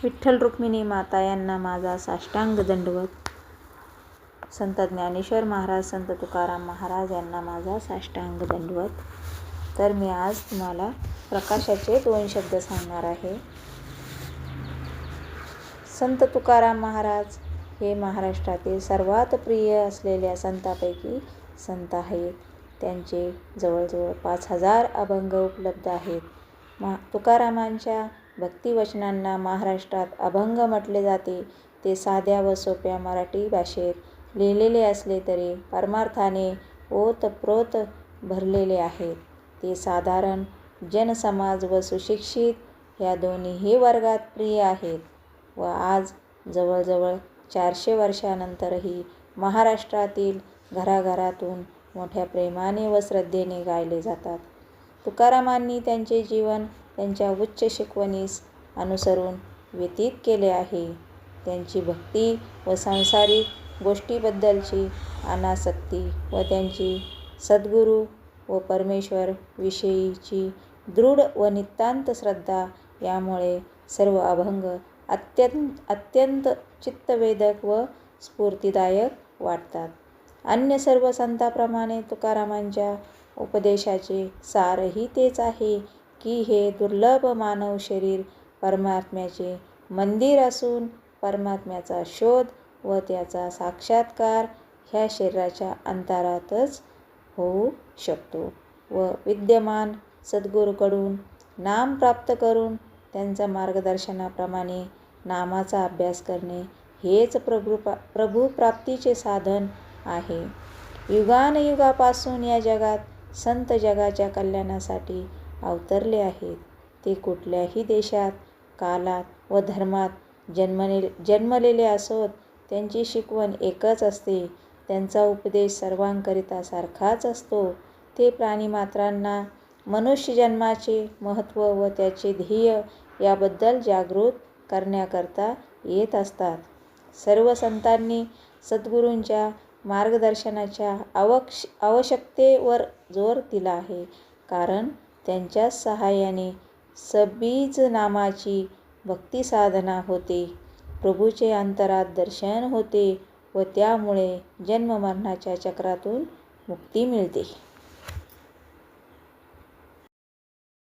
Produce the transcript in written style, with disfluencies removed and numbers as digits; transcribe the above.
विठ्ठल रुक्मिणी माता यांना माझा साष्टांग दंडवत. संत ज्ञानेश्वर महाराज, संत तुकाराम महाराज यांना माझा साष्टांग दंडवत. तर मी आज तुम्हाला प्रकाशाचे 2 शब्द सांगणार आहे. संत तुकाराम महाराज हे महाराष्ट्रातील सर्वात प्रिय असलेल्या संतांपैकी संत आहेत. त्यांचे जवळजवळ 5000 अभंग उपलब्ध आहेत. तुकारामांच्या भक्तिवचनांना महाराष्ट्रात अभंग म्हटले जाते. ते साध्या व सोप्या मराठी भाषेत लिहिलेले असले तरी परमार्थाने ओतप्रोत भरलेले आहेत. ते साधारण जनसमाज व सुशिक्षित ह्या दोन्ही वर्गात प्रिय आहेत व आज जवळजवळ 400 वर्षांनंतरही महाराष्ट्रातील घराघरातून मोठ्या प्रेमाने व श्रद्धेने गायले जातात. तुकारामांनी त्यांचे जीवन त्यांच्या उच्च शिकवणीस अनुसरून व्यतीत केले आहे. त्यांची भक्ती व सांसारिक गोष्टींबद्दलची अनासक्ती व त्यांची सद्गुरू व परमेश्वर विषयीची दृढ व नितांत श्रद्धा यामुळे सर्व अभंग अत्यंत चित्तवेधक व स्फूर्तिदायक वाटतात. अन्य सर्व संतांप्रमाणे तुकारामांच्या उपदेशाचे सारही तेच आहे की हे दुर्लभ मानव शरीर परमात्म्याचे मंदिर असून परमात्म्याचा शोध व त्याचा साक्षात्कार ह्या शरीराच्या अंतरातच होऊ शकतो व विद्यमान सद्गुरूकडून नाम प्राप्त करून त्यांच्या मार्गदर्शनाप्रमाणे नामाचा अभ्यास करणे हेच प्रभुप्राप्तीचे साधन आहे. युगानयुगापासून या जगात संत जगाच्या कल्याणासाठी अवतरले आहेत. ते कुठल्याही देशात, कालात व धर्मात जन्मलेले असोत, त्यांची शिकवण एकच असते. त्यांचा उपदेश सर्वांकरिता सारखाच असतो. ते प्राणिमात्रांना मनुष्यजन्माचे महत्त्व व त्याचे ध्येय याबद्दल जागृत करण्याकरता येत असतात. सर्व संतांनी सद्गुरूंच्या मार्गदर्शनाच्या आवश्यकतेवर जोर दिला आहे, कारण त्यांच्याच सहाय्याने सबीज नामाची भक्तिसाधना होते, प्रभूचे अंतरात दर्शन होते व त्यामुळे जन्ममरणाच्या चक्रातून मुक्ती मिळते.